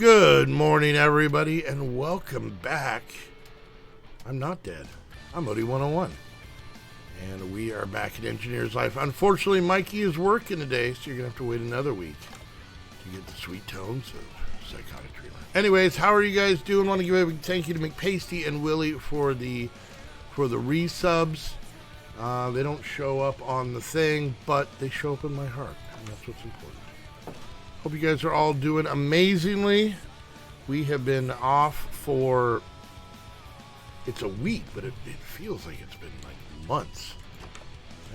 Good morning, everybody, and welcome back. I'm not dead. I'm Odie 101. And we are back at Engineer's Life. Unfortunately, Mikey is working today, so you're going to have to wait another week to get the sweet tones of Psychotic Treatment. Anyways, how are you guys doing? I want to give a big thank you to McPasty and Willie for the resubs. They don't show up on the thing, but they show up in my heart, and that's what's important. Hope you guys are all doing amazingly. We have been off for, it's a week, but it feels like it's been like months.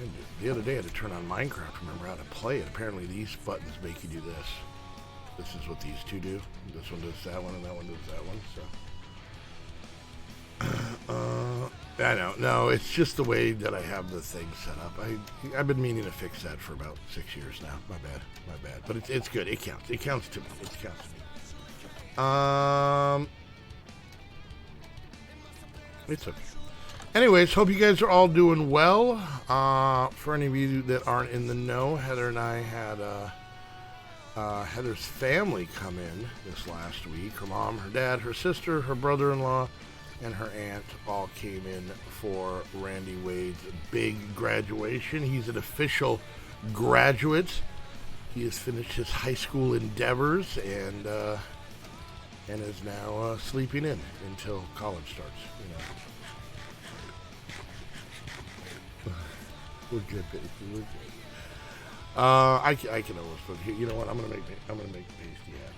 And the other day I had to turn on Minecraft to remember how to play it. Apparently these buttons make you do this. This is what these two do. This one does that one, and that one does that one. So, I know. No, it's just the way that I have the thing set up. I've been meaning to fix that for about 6 years now. My bad. But it's good. It counts. It counts to me. It's okay. Anyways, hope you guys are all doing well. For any of you that aren't in the know, Heather and I had Heather's family come in this last week. Her mom, her dad, her sister, her brother-in-law, and her aunt all came in for Randy Wade's big graduation. He's an official graduate. He has finished his high school endeavors and is now sleeping in until college starts. You know, we're good, baby. We're good. I can almost put here. You know what? I'm gonna make Pasty happy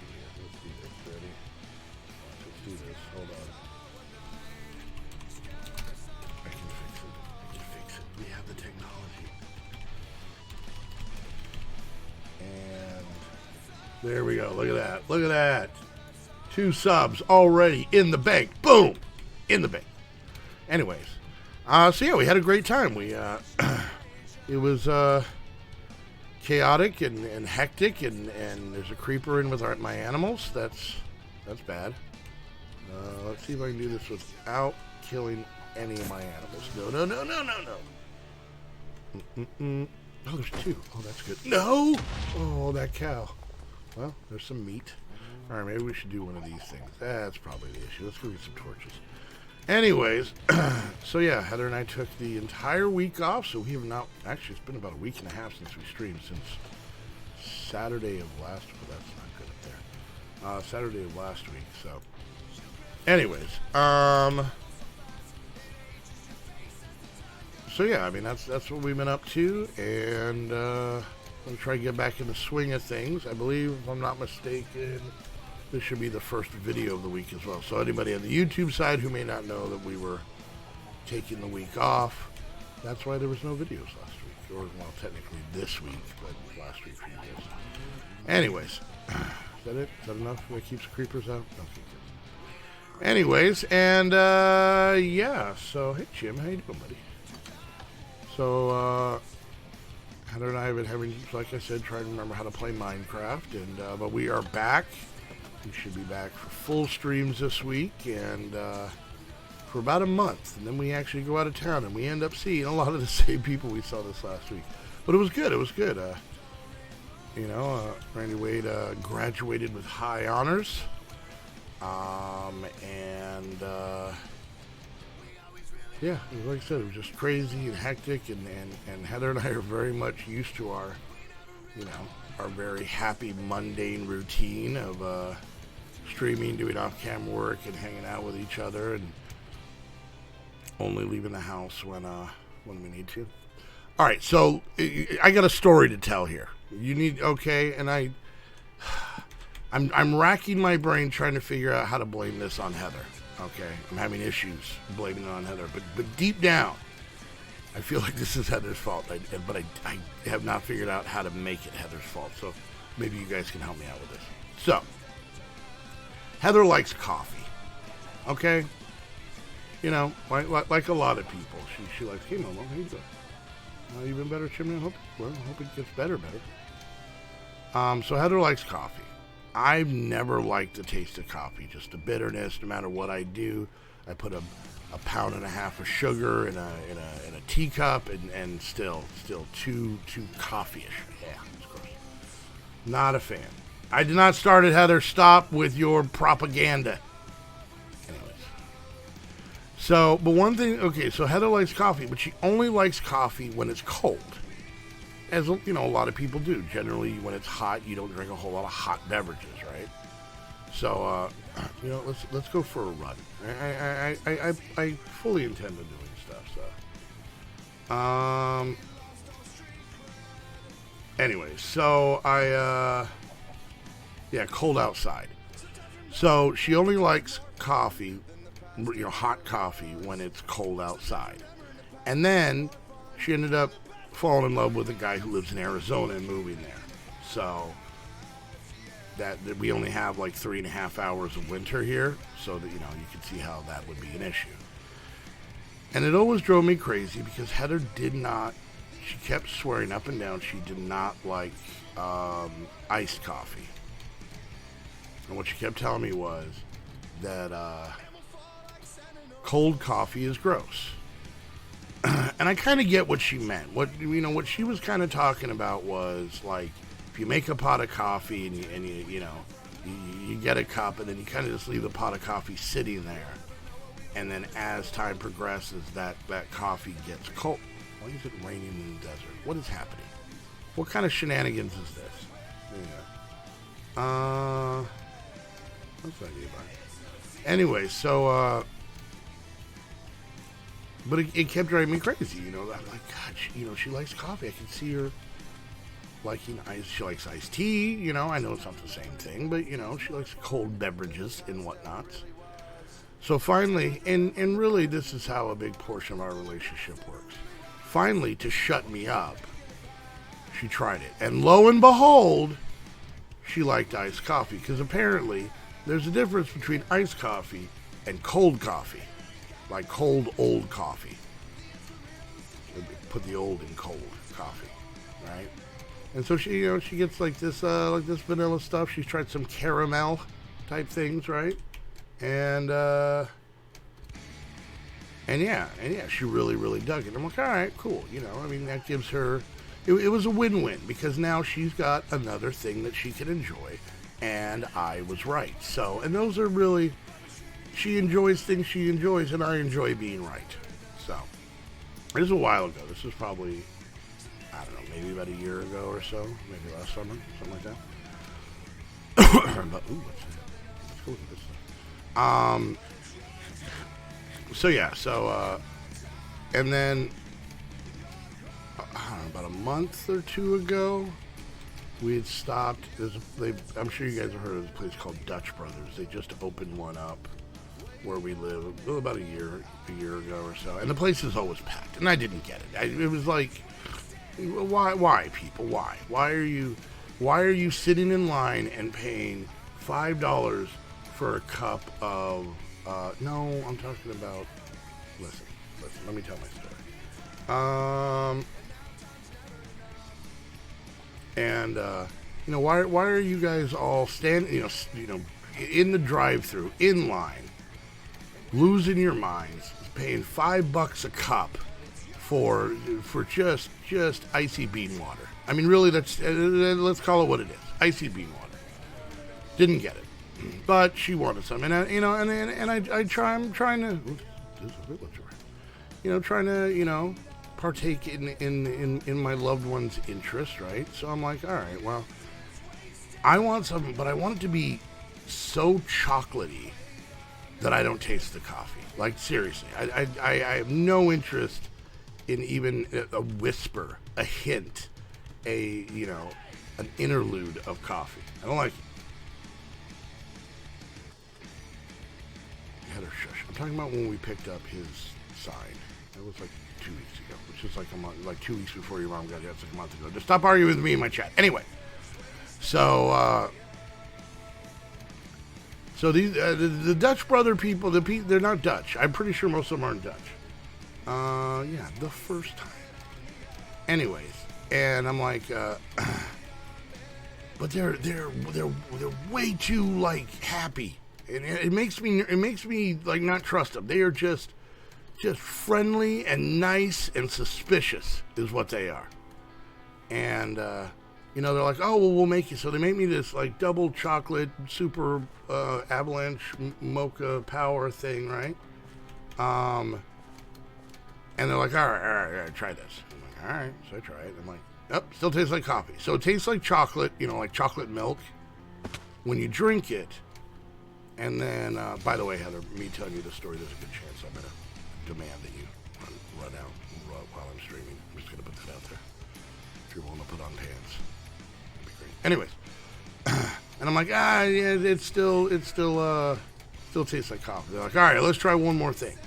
here. Let's do this. Ready? Let's do this. Hold on. I can fix it. We have the technology. And there we go. Look at that. 2 subs already in the bank. Boom! In the bank. Anyways. So yeah, we had a great time. We it was chaotic and hectic, and there's a creeper in with my animals. That's bad. Let's see if I can do this without killing any of my animals. No. Oh, there's 2. Oh, that's good. No! Oh, that cow. Well, there's some meat. All right, maybe we should do one of these things. That's probably the issue. Let's go get some torches. Anyways, so yeah, Heather and I took the entire week off, so we have not, actually it's been about a week and a half since we streamed, since Saturday of last week. Well, that's not good up there. Saturday of last week, so. Anyways, so yeah, I mean, that's what we've been up to, and I'm going to try to get back in the swing of things. I believe, if I'm not mistaken, this should be the first video of the week as well. So anybody on the YouTube side who may not know that we were taking the week off, that's why there was no videos last week. Or, well, technically this week, but last week for you guys. Anyways, is that it? Is that enough? That keeps the creepers out? Okay, good. Anyways, and yeah, so hey Jim, how you doing, buddy? So Heather and I have been having, like I said, trying to remember how to play Minecraft, and but we are back. We should be back for full streams this week, and for about a month, and then we actually go out of town, and we end up seeing a lot of the same people we saw this last week. But it was good. You know, Randy Wade graduated with high honors, and yeah, like I said, it was just crazy and hectic, and Heather and I are very much used to our, you know, our very happy mundane routine of streaming, doing off-camera work, and hanging out with each other, and only leaving the house when we need to. All right, so I got a story to tell here. You need, okay, and I'm racking my brain trying to figure out how to blame this on Heather. Okay, I'm having issues blaming it on Heather, but deep down, I feel like this is Heather's fault, but I have not figured out how to make it Heather's fault, so maybe you guys can help me out with this. So, Heather likes coffee, okay? You know, like a lot of people, she likes, hey, Mama, how you doing? You've been better, Chimney? I hope it gets better. So Heather likes coffee. I've never liked the taste of coffee, just the bitterness. No matter what I do, I put a pound and a half of sugar in a teacup, and still too coffee-ish. Yeah, it's gross. Not a fan. I did not start it, Heather. Stop with your propaganda. Anyways. So, but one thing, okay, so Heather likes coffee, but she only likes coffee when it's cold. As, you know, a lot of people do. Generally, when it's hot, you don't drink a whole lot of hot beverages, right? So, you know, let's go for a run. I fully intend on doing stuff, so. Anyway, so yeah, cold outside. So she only likes coffee, you know, hot coffee when it's cold outside. And then she ended up falling in love with a guy who lives in Arizona and moving there. So that we only have like 3.5 hours of winter here, so that, you know, you can see how that would be an issue. And it always drove me crazy because Heather did not, she kept swearing up and down she did not like iced coffee. And what she kept telling me was that cold coffee is gross. And I kind of get what she meant. What she was kind of talking about was like, if you make a pot of coffee and you get a cup and then you kind of just leave the pot of coffee sitting there, and then as time progresses, that coffee gets cold. Why is it raining in the desert? What is happening? What kind of shenanigans is this? Yeah. What's that about? Anyway, so but it kept driving me crazy, you know. I'm like, God, she likes coffee. I can see her liking ice. She likes iced tea, you know. I know it's not the same thing, but, you know, she likes cold beverages and whatnot. So finally, and really this is how a big portion of our relationship works. Finally, to shut me up, she tried it. And lo and behold, she liked iced coffee. Because apparently, there's a difference between iced coffee and cold coffee. Like cold, old coffee. Put the old in cold coffee, right? And so she, you know, she gets like this vanilla stuff. She's tried some caramel type things, right? And yeah, she really, really dug it. I'm like, all right, cool. You know, I mean, that gives her, it was a win-win because now she's got another thing that she can enjoy, and I was right. So, and those are really, she enjoys things she enjoys, and I enjoy being right. So, this was a while ago. This was probably, I don't know, maybe about a year ago or so, maybe last summer, something like that. But, ooh, what's that? Let's go with this stuff. So yeah, and then, I don't know, about a month or two ago, we had stopped. I'm sure you guys have heard of this place called Dutch Brothers. They just opened one up where we live about a year ago or so, and the place is always packed, and I didn't get it. It was like, why people? Why are you sitting in line and paying $5 for a cup of? No, I'm talking about. Listen. Let me tell my story. And you know, why are you guys all standing? You know, in the drive-through, in line, losing your minds, paying $5 a cup for just icy bean water. I mean, really, let's call it what it is. Icy bean water. Didn't get it. But she wanted some, and I'm trying to, partake in my loved one's interest, right? So I'm like, all right, well, I want something, but I want it to be so chocolatey that I don't taste the coffee. Like, seriously, I have no interest in even a whisper, a hint, an interlude of coffee. I don't like it. Heather, shush. I'm talking about when we picked up his sign. That was like 2 weeks ago, which is like a month, like 2 weeks before your mom got here. It's like a month ago. Just stop arguing with me in my chat. Anyway, so these the Dutch brother people, they're not Dutch. I'm pretty sure most of them aren't Dutch. Yeah, the first time. Anyways, and I'm like, but they're way too like happy. And it makes me like not trust them. They are just friendly and nice and suspicious is what they are. And You know, they're like, oh, well, we'll make you. So they make me this like double chocolate super avalanche mocha power thing, right? And they're like, all right, try this. I'm like, all right. So I try it. I'm like, nope, still tastes like coffee. So it tastes like chocolate, you know, like chocolate milk when you drink it. And then, by the way, Heather, me telling you the story, there's a good chance I'm going to demand that you run out while I'm streaming. I'm just going to put that out there. If you're willing to put on pants, that'd be great. Anyways, and I'm like, yeah, it still tastes like coffee. They're like, all right, let's try one more thing.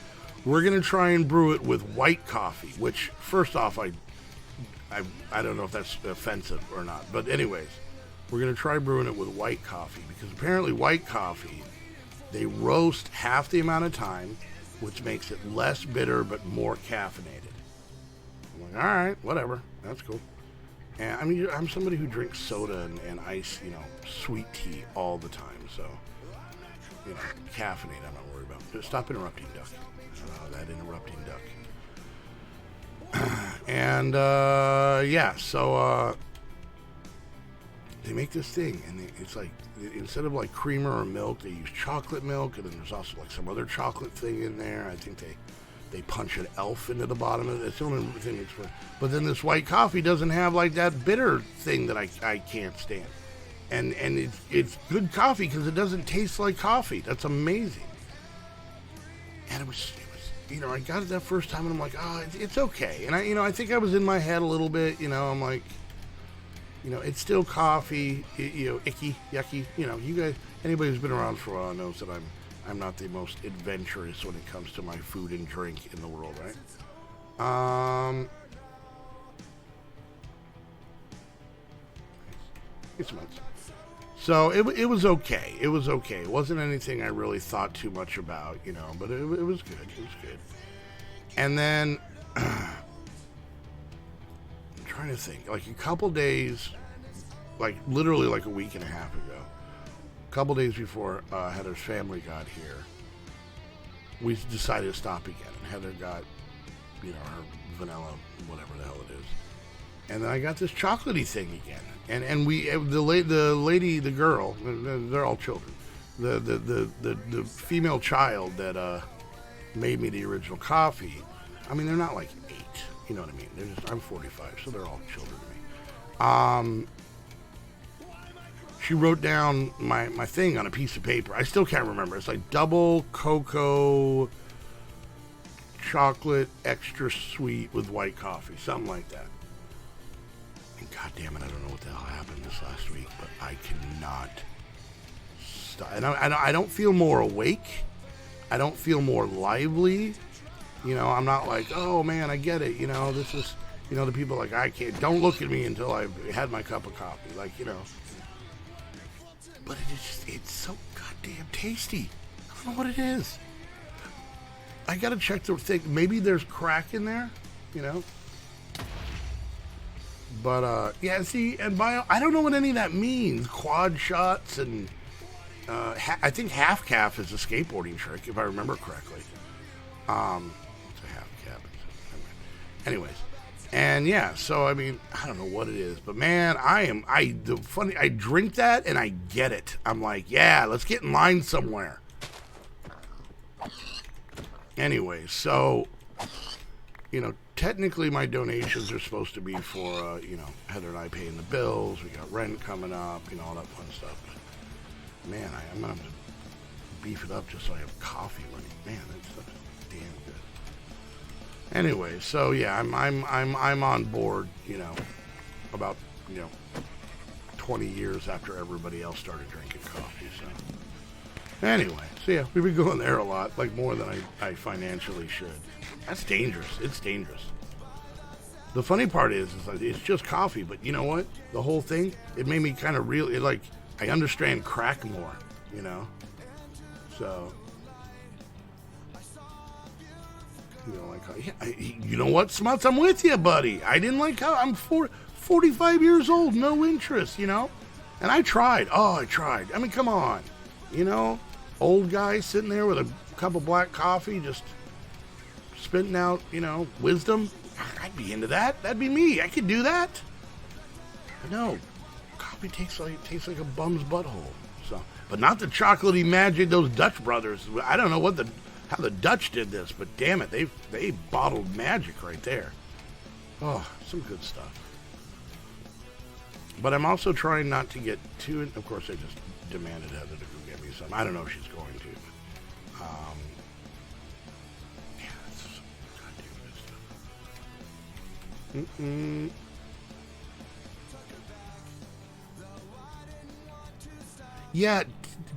We're going to try and brew it with white coffee, which, first off, I don't know if that's offensive or not. But anyways, we're going to try brewing it with white coffee because apparently white coffee, they roast half the amount of time, which makes it less bitter but more caffeinated. I'm like, all right, whatever. That's cool. And I mean, I'm somebody who drinks soda and ice, you know, sweet tea all the time. So, you know, caffeinated, I'm not worried about. Just stop interrupting, Duck. That interrupting Duck. And, yeah, so, they make this thing, and it's like, instead of like creamer or milk, they use chocolate milk, and then there's also like some other chocolate thing in there. I think they punch an elf into the bottom of it. It's the only thing that's fun. But then this white coffee doesn't have like that bitter thing that I can't stand. And it's good coffee because it doesn't taste like coffee. That's amazing. And it was, you know, I got it that first time, and I'm like, oh, it's okay. And I think I was in my head a little bit, you know, I'm like, you know, it's still coffee, you know, icky, yucky. You know, you guys, anybody who's been around for a while knows that I'm not the most adventurous when it comes to my food and drink in the world, right? It's months. So it was okay. It was okay. It wasn't anything I really thought too much about, you know, but it was good. It was good. And then I'm trying to think, like a couple days, like literally like a week and a half ago, a couple days before Heather's family got here, we decided to stop again. And Heather got, you know, her vanilla, whatever the hell it is. And then I got this chocolatey thing again. And we, the lady, the girl, they're all children. The female child that made me the original coffee, I mean, they're not like 8, you know what I mean? They're just, I'm 45, so they're all children to me. She wrote down my thing on a piece of paper. I still can't remember. It's like double cocoa chocolate extra sweet with white coffee, something like that. And God damn it, I don't know what the hell happened this last week, but I cannot stop. And I don't feel more awake. I don't feel more lively. You know, I'm not like, oh man, I get it. You know, this is, you know, the people like, I can't, don't look at me until I've had my cup of coffee. Like, you know. But it's so goddamn tasty. I don't know what it is. I gotta check the thing. Maybe there's crack in there, you know. But yeah, see, and I don't know what any of that means. Quad shots and I think half calf is a skateboarding trick, if I remember correctly. It's a half calf. Anyways, and yeah, so I mean, I don't know what it is, but man, I drink that and I get it. I'm like, yeah, let's get in line somewhere. Anyway, so, you know, technically my donations are supposed to be for, you know, Heather and I paying the bills. We got rent coming up, you know, all that fun stuff. But, man, I'm going to have to beef it up just so I have coffee money. Man, that stuff is damn good. Anyway, so yeah, I'm on board, you know, about, you know, 20 years after everybody else started drinking coffee, so. Anyway, so yeah, we've been going there a lot, like more than I financially should. That's dangerous. It's dangerous. The funny part is like, it's just coffee, but you know what? The whole thing, it made me kind of really, like, I understand crack more, you know? So, you know, like, yeah, you know what, Smuts? I'm with you, buddy. I didn't like how I'm 45 years old, no interest, you know? And I tried. Oh, I tried. I mean, come on, you know? Old guy sitting there with a cup of black coffee, just spitting out, you know, wisdom. I'd be into that. That'd be me. I could do that. But no, recipe tastes like a bum's butthole. So, but not the chocolatey magic those Dutch brothers. I don't know how the Dutch did this, but damn it, they bottled magic right there. Oh, some good stuff. But I'm also trying not to get too. Of course, I just demanded Heather to go get me some. I don't know if she's going to. Yeah, that's some goddamn good stuff. Yeah,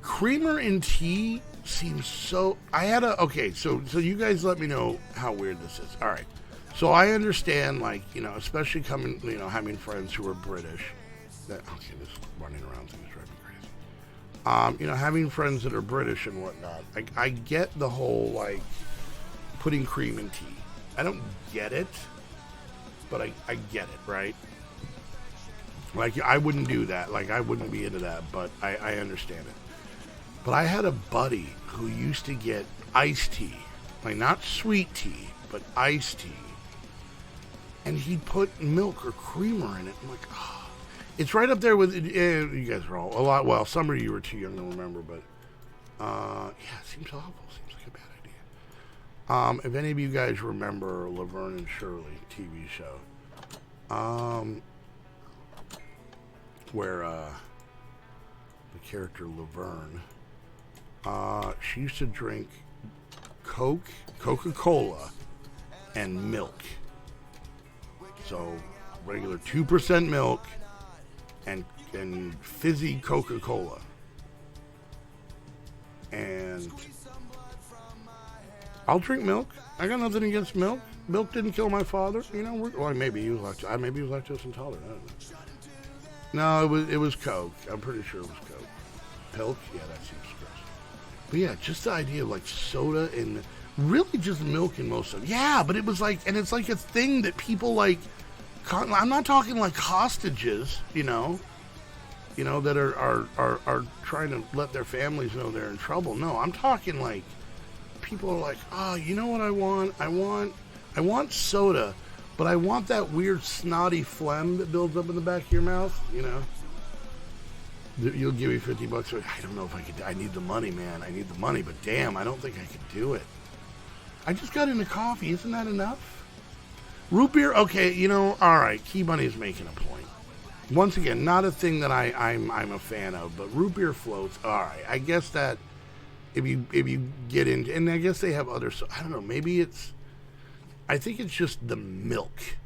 creamer in tea seems so. Okay, so you guys let me know how weird this is. All right, so I understand, like, you know, especially having friends who are British. That okay, this running around thing is driving me crazy. You know, having friends that are British and whatnot. I get the whole like putting cream in tea. I don't get it, but I get it, right? Like, I wouldn't do that. Like, I wouldn't be into that, but I understand it. But I had a buddy who used to get iced tea. Like, not sweet tea, but iced tea. And he'd put milk or creamer in it. I'm like, oh. It's right up there with, you guys are all a lot, well, some of you were too young to remember, but, yeah, it seems awful. Seems like a bad idea. If any of you guys remember Laverne and Shirley TV show, where the character Laverne, she used to drink Coca-Cola, and milk. So regular 2% milk and fizzy Coca-Cola. And I'll drink milk. I got nothing against milk. Milk didn't kill my father. You know, well, maybe he was lactose intolerant. I don't know. No, it was Coke. I'm pretty sure it was Coke. Pilk? Yeah, that seems gross. But yeah, just the idea of like soda and really just milk in most of it. Yeah, but it was like, and it's like a thing that people like, I'm not talking like hostages, you know, that are trying to let their families know they're in trouble. No, I'm talking like people are like, oh, you know what I want? I want soda. But I want that weird snotty phlegm that builds up in the back of your mouth, you know. You'll give me $50. I don't know if I could. I need the money, man. I need the money, but damn, I don't think I could do it. I just got into coffee. Isn't that enough? Root beer, okay, you know, all right. Key Bunny's making a point. Once again, not a thing that I'm a fan of, but root beer floats, all right. I guess that if you get into, and I guess they have other, I don't know, maybe I think it's just the milk.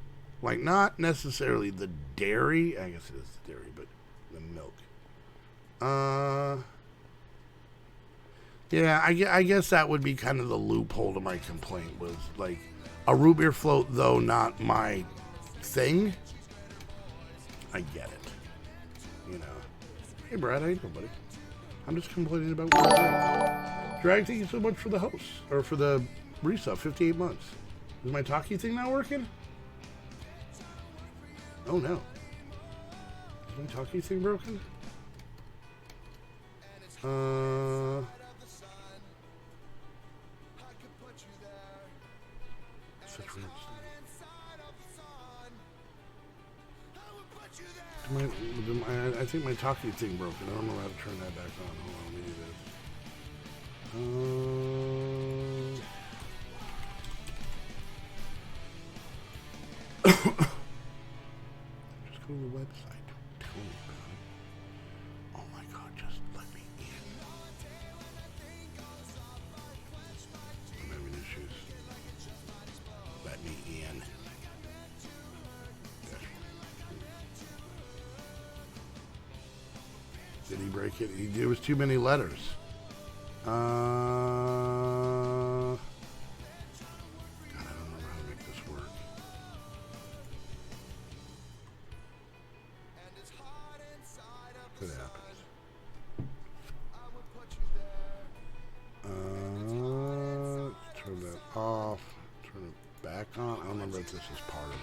Like, not necessarily the dairy. I guess it is the dairy, but the milk. Yeah, I guess that would be kind of the loophole to my complaint, was like a root beer float, though not my thing. I get it. You know. Hey, Brad, how you doing, buddy? I'm just complaining about what Drag, thank you so much for the host, or for the resub, 58 months. Is my talkie thing not working? Oh no. Is my talkie thing broken? Such weird stuff. I think my talkie thing broke. I don't know how to turn that back on. Hold on, let me do this. Just go to the website. Tell me about it. Oh my God, just let me in. I'm having issues. Let me in. Did he break it? There was too many letters. This is part of it.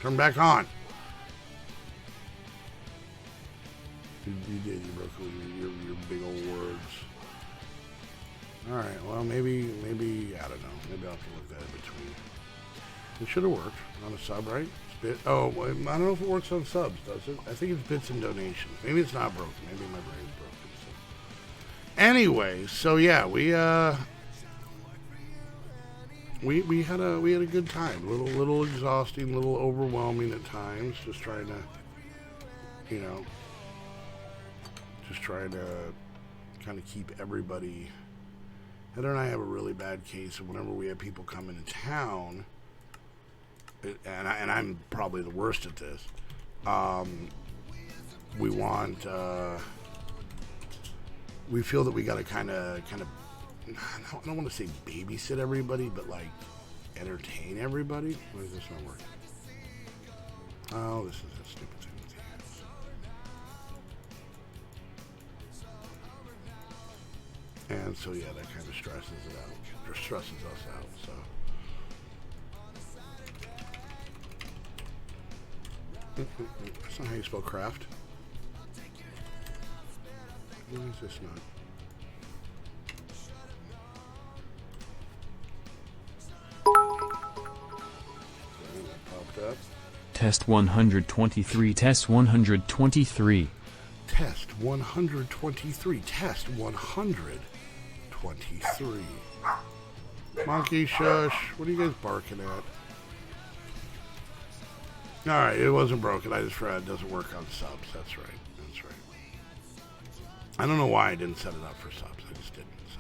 Turn back on. You did. You broke your big old words. All right. Well, maybe I don't know. Maybe I'll have to look that in between. It should have worked on a sub, right? Oh, I don't know if it works on subs, does it? I think it's bits and donations. Maybe it's not broken. Maybe my brain's broken. So. Anyway, so yeah, we had a good time. Little exhausting, little overwhelming at times. Just trying to, kind of keep everybody. Heather and I have a really bad case of whenever we have people come into town, and I'm probably the worst at this. We feel that we got to kind of. I don't want to say babysit everybody, but like entertain everybody. Why is this not working? Oh, this is a stupid thing with the hands. And so yeah, that kind of stresses it out, or stresses us out. So. That's not how you spell craft. Why is this not? Up. Test 123, test 123. Test 123, test 123. Monkey shush, what are you guys barking at? Alright, it wasn't broken, I just forgot it doesn't work on subs, that's right. I don't know why I didn't set it up for subs, I just didn't. So.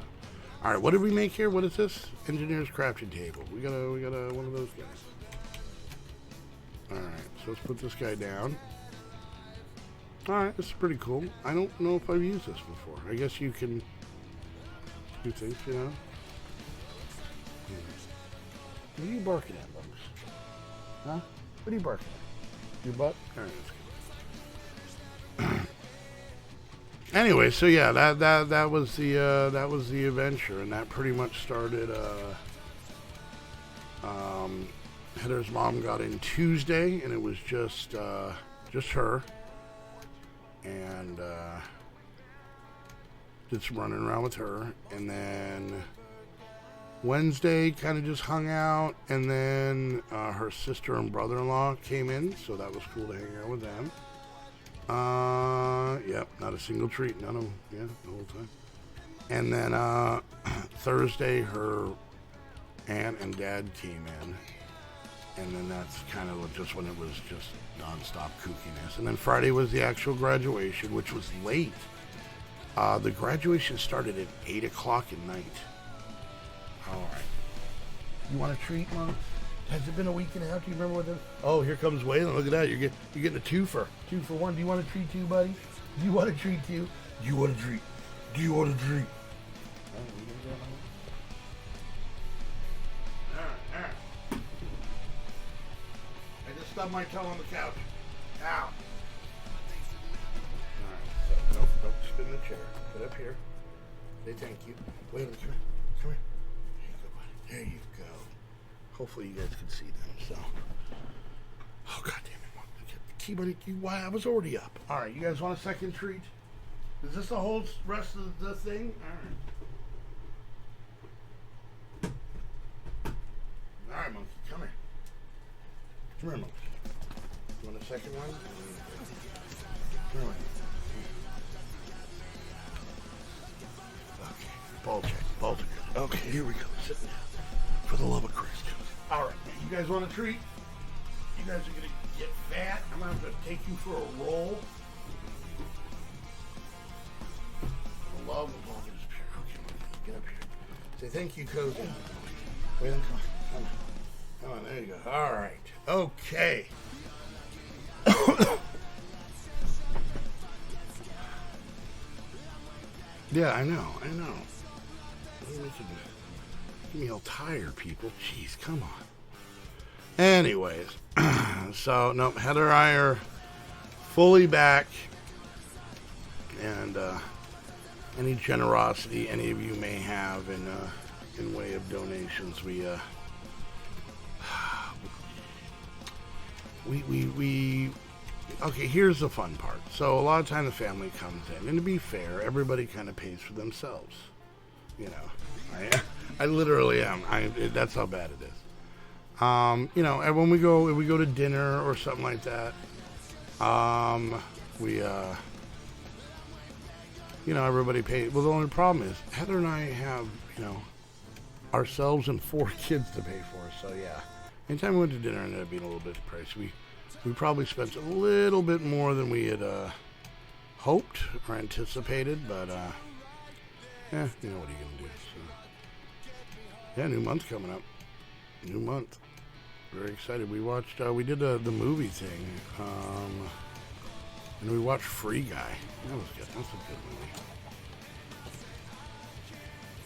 Alright, what did we make here? What is this? Engineer's crafting table. We got a one of those guys. Alright, so let's put this guy down. Alright, this is pretty cool. I don't know if I've used this before. I guess you can do things, you know? What are you barking at, Bugs? Huh? What are you barking at? Your butt? Alright, that's good. Anyway, so yeah, that was the adventure, and that pretty much started Heather's mom got in Tuesday, and it was just her, and did some running around with her, and then Wednesday kind of just hung out, and then her sister and brother-in-law came in, so that was cool to hang out with them. Yep, not a single treat, none of them, yeah, the whole time. And then Thursday, her aunt and dad came in. And then that's kind of just when it was just non-stop kookiness. And then Friday was the actual graduation, which was late. The graduation started at 8 o'clock at night. All right. You want a treat, Mom? Has it been a week and a half? Do you remember what that? Oh, here comes Waylon. Look at that. You're getting a two for one. Do you want a treat too, buddy? Do you want a treat too? Do you want a treat? Do you want a treat? Stubbed my toe on the couch. Ow. Alright, so don't spin the chair. Get up here. Say thank you. Wait, come here. Come here. There you go, buddy. There you go. Hopefully you guys can see them, so. Oh, God damn it. Key, buddy. Why? I was already up. Alright, you guys want a second treat? Is this the whole rest of the thing? Alright. Alright, monkey. Come here. Come here, monkey. You want a second one? Come here. Okay, ball check. Okay, here we go. Sit down. For the love of Christ. Alright, you guys want a treat? You guys are going to get fat. I'm going to have to take you for a roll. For the love of all this pure. Okay, get up here. Say thank you, Cozy. Wait, come on, there you go. Alright. Okay. Yeah, I know. Get me all tired, people. Jeez, come on. Anyways, so, no, Heather and I are fully back. And any generosity any of you may have in way of donations, we okay, here's the fun part. So a lot of time the family comes in, and to be fair, everybody kind of pays for themselves. You know, I literally am. That's how bad it is. You know, and when we go to dinner or something like that, we, you know, everybody pays. Well, the only problem is Heather and I have, you know, ourselves and 4 kids to pay for. So yeah, anytime we went to dinner, it ended up being a little bit pricey. We probably spent a little bit more than we had hoped or anticipated, but yeah, you know, what are you gonna do? So, yeah, new month's coming up. New month. Very excited. We watched. We did the movie thing, and we watched Free Guy. That was good. That's a good movie.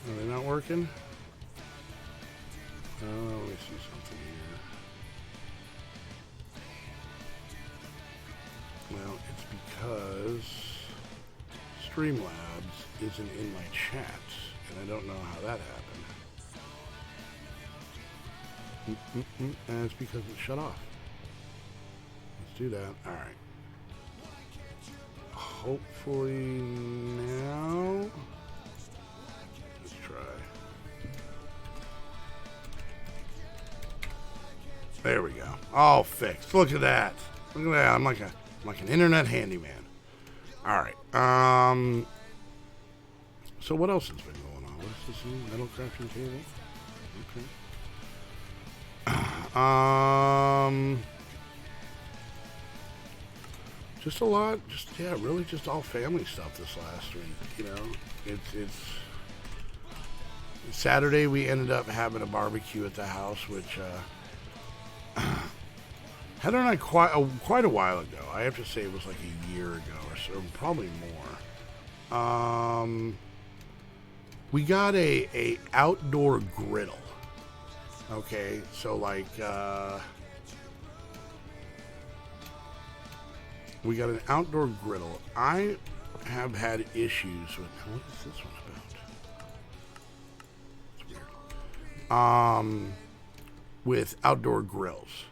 Are they not working? Let me see something here. Well, it's because Streamlabs isn't in my chat, and I don't know how that happened. And it's because it shut off. Let's do that. All right. Hopefully now. Let's try. There we go. All fixed. Look at that. Look at that. I'm like an internet handyman. All right. So what else has been going on? What is this new metal crafting table? Okay. Just a lot, really just all family stuff this last week, you know. It's Saturday we ended up having a barbecue at the house, which Heather and I quite a while ago. I have to say it was like a year ago or so, probably more. We got a outdoor griddle. Okay, so like, we got an outdoor griddle. I have had issues with, what is this one about? It's weird. With outdoor grills.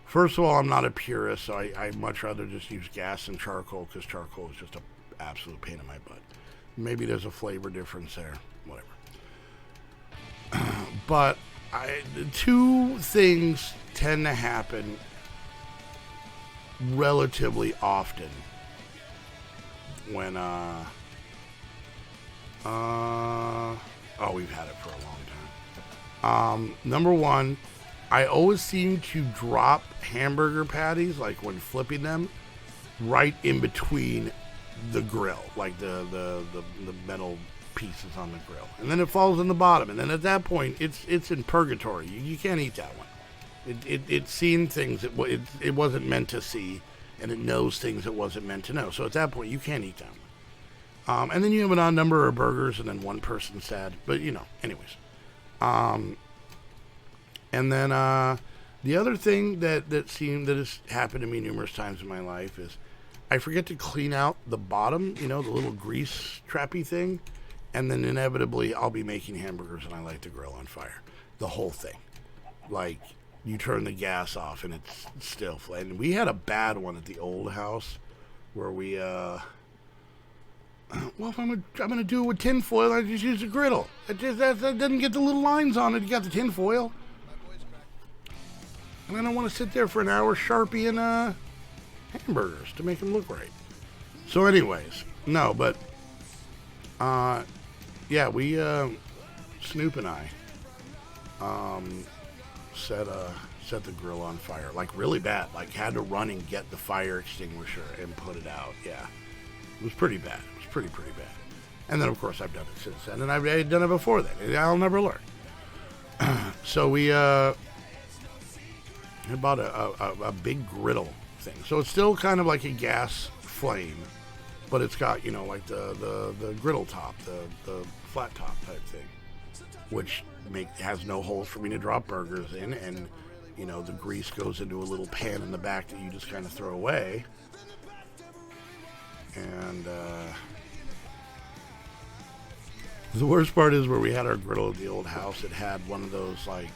First of all, I'm not a purist, so I much rather just use gas and charcoal, because charcoal is just an absolute pain in my butt. Maybe there's a flavor difference there, whatever. But two things tend to happen relatively often when we've had it for a long time. Number one, I always seem to drop hamburger patties, like when flipping them, right in between the grill, like the metal pieces on the grill, and then it falls in the bottom, and then at that point it's in purgatory. You can't eat that one. It's seen things it wasn't meant to see, and it knows things it wasn't meant to know. So at that point you can't eat that one. And then you have an odd number of burgers, and then one person's sad. But you know, anyways. And then the other thing that has happened to me numerous times in my life is I forget to clean out the bottom, you know, the little grease trappy thing. And then inevitably, I'll be making hamburgers and I light the grill on fire. The whole thing. Like, you turn the gas off and it's still flaming. And we had a bad one at the old house where we, well, if I'm gonna do it with tinfoil, I just use a griddle. That doesn't get the little lines on it. You got the tinfoil. And I don't want to sit there for an hour sharpieing hamburgers to make them look right. So anyways, no, but, yeah, we, Snoop and I, set the grill on fire, like really bad, like had to run and get the fire extinguisher and put it out. Yeah, it was pretty bad. It was pretty bad. And then of course I've done it since then, and I've done it before then. I'll never learn. So we, I bought a big griddle thing. So it's still kind of like a gas flame, but it's got, you know, like the griddle top, the flat top type thing, which has no holes for me to drop burgers in, and you know, the grease goes into a little pan in the back that you just kind of throw away. And the worst part is where we had our griddle at the old house, it had one of those, like,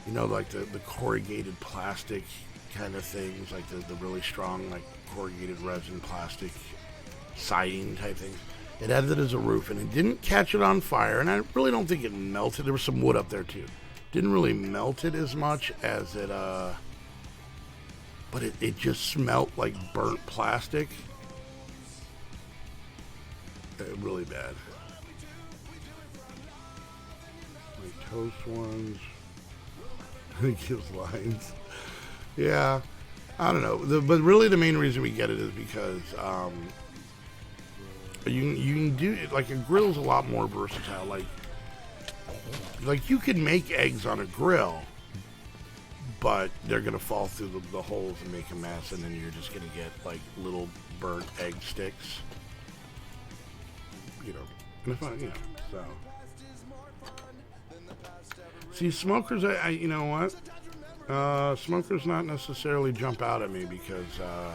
you know, like the corrugated plastic kind of things, like the really strong, like corrugated resin plastic siding type things. It had it as a roof, and it didn't catch it on fire, and I really don't think it melted. There was some wood up there too. didn't really melt it as much as it, but it just smelled like burnt plastic. Really bad. My toast ones. It gives lines. Yeah. I don't know. But really the main reason we get it is because you can do it. Like a grill's a lot more versatile. Like you can make eggs on a grill, but they're going to fall through the holes and make a mess, and then you're just going to get like little burnt egg sticks. You know, and if I, you know, so. See, smokers, I you know what? Smokers not necessarily jump out at me because I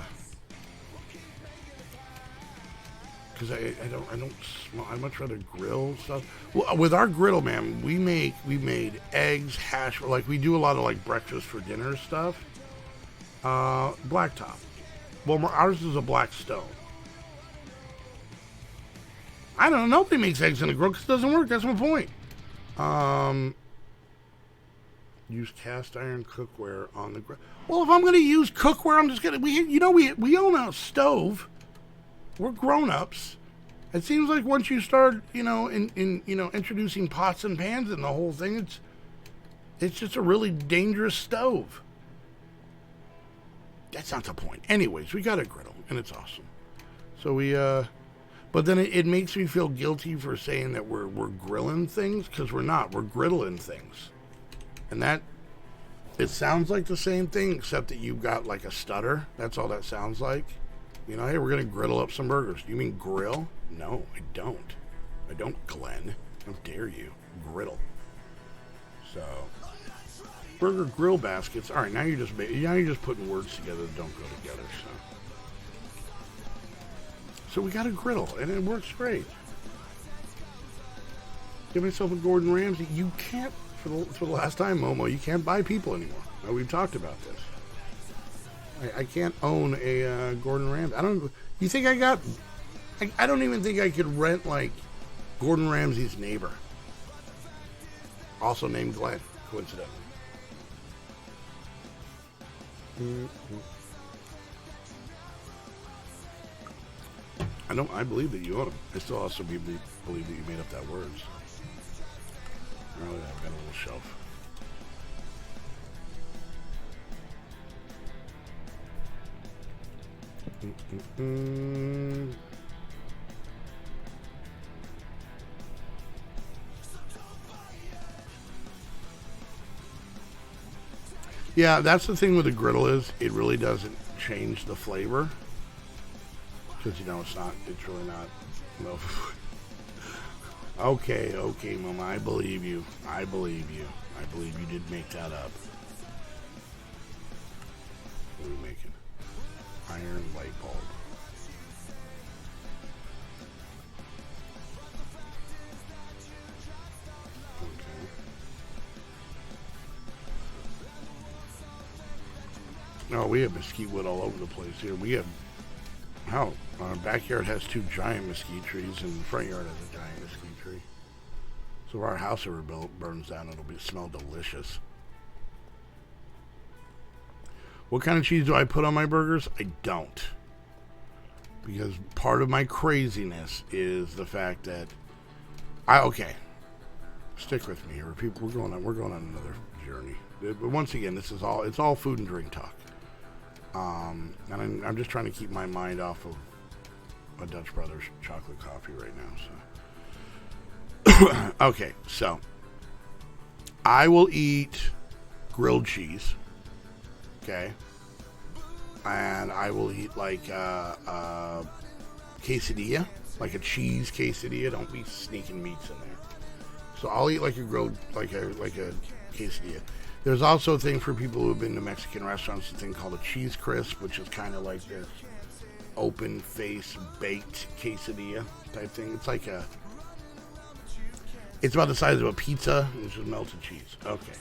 don't smoke. I much rather grill stuff. Well, with our griddle, man, we made eggs, hash, like we do a lot of like breakfast for dinner stuff. Blacktop. Well, ours is a black stone. I don't know. Nobody makes eggs in a grill because it doesn't work. That's my point. Use cast iron cookware on the grill. Well, if I'm going to use cookware, I'm just going to... We own a stove. We're grown-ups. It seems like once you start, introducing pots and pans in the whole thing, it's just a really dangerous stove. That's not the point. Anyways, we got a griddle, and it's awesome. So we... But then it makes me feel guilty for saying that we're grilling things, because we're not. We're griddling things. And that, it sounds like the same thing, except that you've got like a stutter. That's all that sounds like. You know, hey, we're going to griddle up some burgers. You mean grill? No, I don't. I don't, Glenn. How dare you? Griddle. So, burger grill baskets. All right, now you're just putting words together that don't go together, So we got a griddle, and it works great. Give myself a Gordon Ramsay. You can't, for the last time, Momo, you can't buy people anymore. Now, we've talked about this. I can't own a Gordon Ramsay. You think I don't even think I could rent, like, Gordon Ramsay's neighbor. Also named Glenn, coincidentally. I believe that you own him. I still also believe that you made up that words. Oh, yeah, I've got a little shelf. Yeah, that's the thing with a griddle is it really doesn't change the flavor. Because, it's really not, well, okay, Mama, I believe you. I believe you did make that up. What are we making? Iron light bulb. Okay. Oh, we have mesquite wood all over the place here. We have... Our backyard has 2 giant mesquite trees, and the front yard has a giant mesquite tree. So if our house ever burns down, it'll smell delicious. What kind of cheese do I put on my burgers? I don't. Because part of my craziness is the fact that stick with me here. People, we're going on another journey. But once again, it's all food and drink talk. And I'm just trying to keep my mind off of a Dutch Brothers chocolate coffee right now. So, okay, so I will eat grilled cheese. Okay, and I will eat like a quesadilla, like a cheese quesadilla. Don't be sneaking meats in there. So I'll eat like a grilled, like a quesadilla. There's also a thing for people who have been to Mexican restaurants, a thing called a cheese crisp, which is kind of like this open face baked quesadilla type thing. It's about the size of a pizza, which is melted cheese. Okay.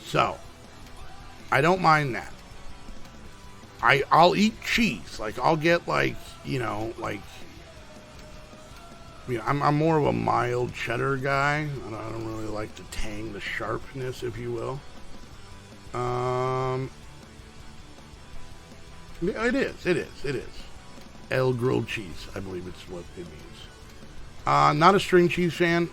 So, I don't mind that. I'll eat cheese. Like, I'll get like I'm more of a mild cheddar guy. I don't really like the tang, the sharpness, if you will. It is. El grilled cheese, I believe it's what it means. Not a string cheese fan.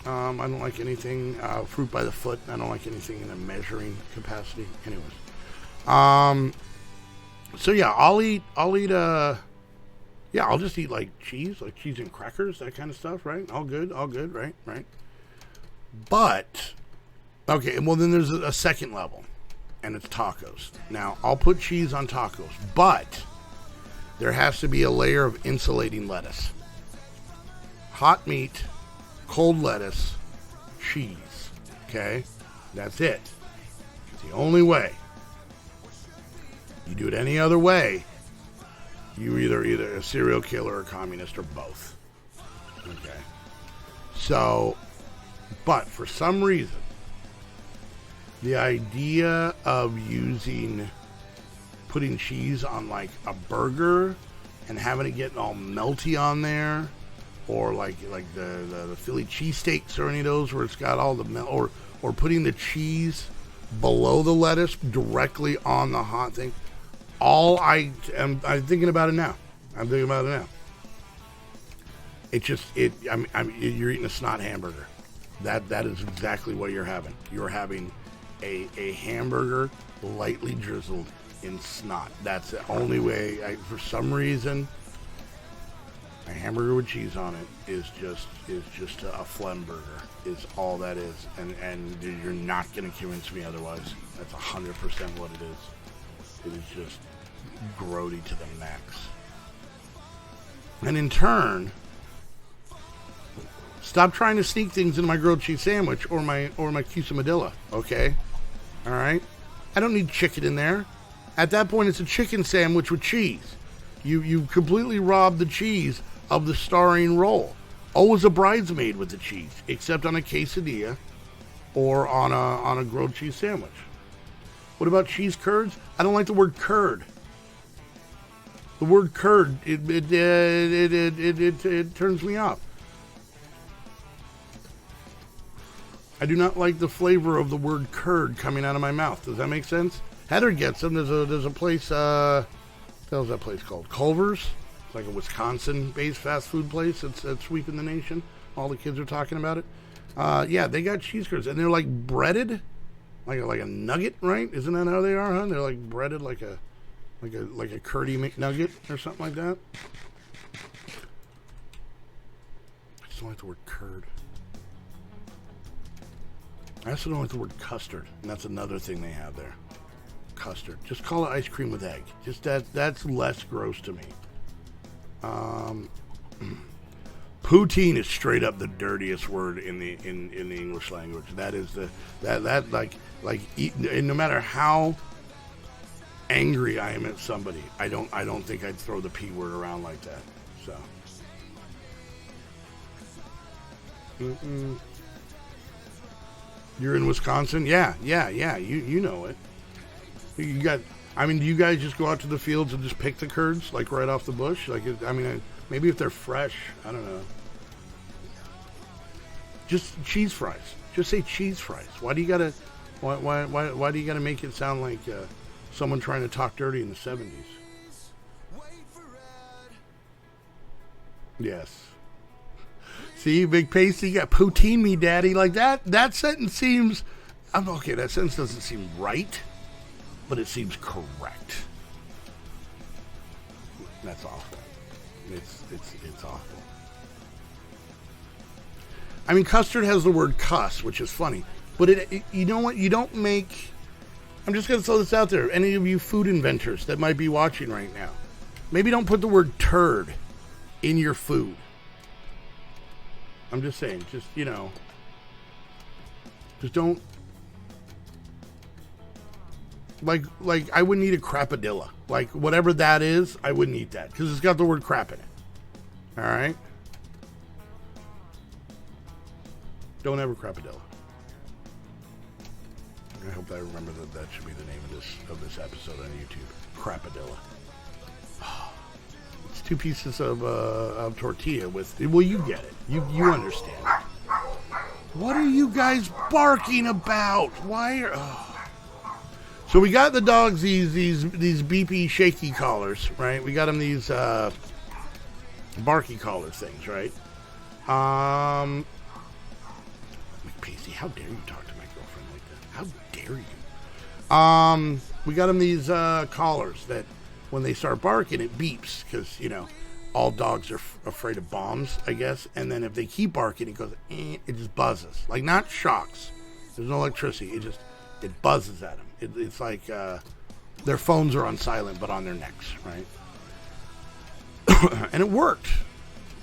I don't like anything fruit by the foot. I don't like anything in a measuring capacity. Anyways, so yeah, I'll just eat like cheese and crackers, that kind of stuff, right? All good, right? But okay, well then there's a second level, and it's tacos. Now I'll put cheese on tacos, but there has to be a layer of insulating lettuce. Hot meat, cold lettuce, cheese. Okay? That's it. It's the only way. You do it any other way, you're either a serial killer or a communist or both. Okay? So, but for some reason, the idea of putting cheese on like a burger and having it get all melty on there, or like the Philly cheesesteaks or any of those where it's got all the or putting the cheese below the lettuce directly on the hot thing. I'm thinking about it now. You're eating a snot hamburger. That is exactly what you're having. You're having a hamburger lightly drizzled in snot. That's the only way. For some reason, a hamburger with cheese on it is just a phlegm burger. Is all that is, and you're not going to convince me otherwise. That's 100% what it is. It is just grody to the max. And in turn, stop trying to sneak things into my grilled cheese sandwich or my quesadilla. Okay, all right. I don't need chicken in there. At that point, it's a chicken sandwich with cheese. You completely robbed the cheese of the starring role. Always a bridesmaid with the cheese, except on a quesadilla or on a grilled cheese sandwich. What about cheese curds? I don't like the word curd. The word curd, it turns me off. I do not like the flavor of the word curd coming out of my mouth. Does that make sense? Heather gets them. There's a place. What the hell's that place called? Culver's. It's like a Wisconsin-based fast food place that's sweeping the nation. All the kids are talking about it. Yeah, they got cheese curds, and they're like breaded, like a nugget, right? Isn't that how they are, huh? They're like breaded like a curdy McNugget or something like that. I just don't like the word curd. I also don't like the word custard, and that's another thing they have there. Custard. Just call it ice cream with egg. Just that's less gross to me. Poutine is straight up the dirtiest word in the English language. That is no matter how angry I am at somebody, I don't think I'd throw the P word around like that. So. You're in Wisconsin? Yeah. You know it. Do you guys just go out to the fields and just pick the curds, like right off the bush? Maybe if they're fresh, I don't know. Just cheese fries. Just say cheese fries. Why do you gotta make it sound like someone trying to talk dirty in the 70s? Yes. See, Big Pasty got poutine me, daddy. Like that sentence seems... okay, that sentence doesn't seem right, but it seems correct. That's awful. It's awful. I mean, custard has the word cuss, which is funny. But you know what? You don't make... I'm just going to throw this out there. Any of you food inventors that might be watching right now, maybe don't put the word turd in your food. I'm just saying, just don't, like I wouldn't eat a crapadilla. Like, whatever that is, I wouldn't eat that, because it's got the word crap in it. Alright? Don't ever crapadilla. I hope I remember that should be the name of this episode on YouTube. Crapadilla. Oh, it's 2 pieces of tortilla with. Well, you get it. You understand. What are you guys barking about? Why are? Oh. So we got the dogs these beepy shaky collars, right? We got them these barky collar things, right? Pacey, how dare you talk to my girlfriend like that? How dare you? We got them these collars that when they start barking, it beeps because, you know, all dogs are afraid of bombs, I guess. And then if they keep barking, it goes, it just buzzes. Like, not shocks. There's no electricity. It buzzes at them. It's like their phones are on silent, but on their necks, right? And it worked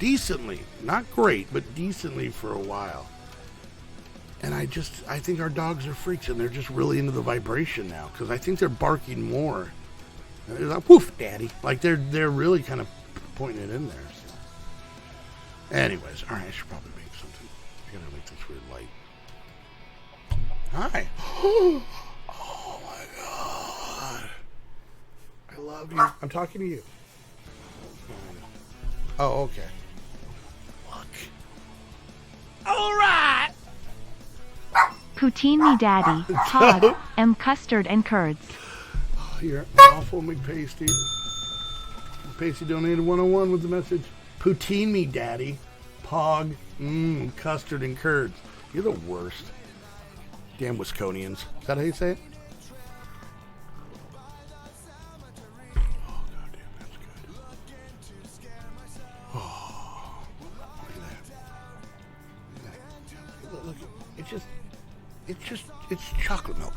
decently. Not great, but decently for a while. And I think our dogs are freaks, and they're just really into the vibration now, because I think they're barking more. And they're like, woof, daddy. Like, they're really kind of pointing it in there. So. Anyways, all right, I should probably make something. I gotta make this weird light. Hi. Oh, my God. I love you. I'm talking to you. Oh, okay. Look. All right. Poutine me daddy, Todd, M custard and curds. Oh, you're awful, McPasty. McPasty donated 101 with the message, Poutine me daddy, Pog, custard and curds. You're the worst. Damn Wisconians. Is that how you say it? Oh, goddamn, that's good. Oh, look at that. Look, it's chocolate milk.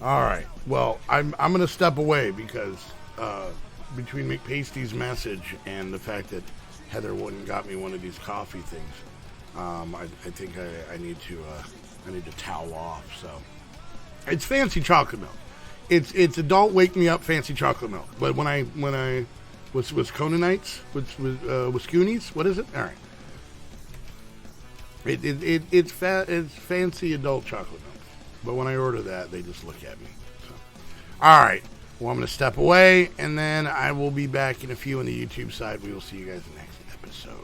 All right. Well, I'm going to step away because between McPasty's message and the fact that Heather wouldn't got me one of these coffee things, I think I need to towel off. So it's fancy chocolate milk. It's adult wake me up fancy chocolate milk. But when I was Conanites with Scoonies, what is it? All right. It's fancy adult chocolate milk. But when I order that, they just look at me. So. All right. Well, I'm going to step away, and then I will be back in a few on the YouTube side. We will see you guys next episode.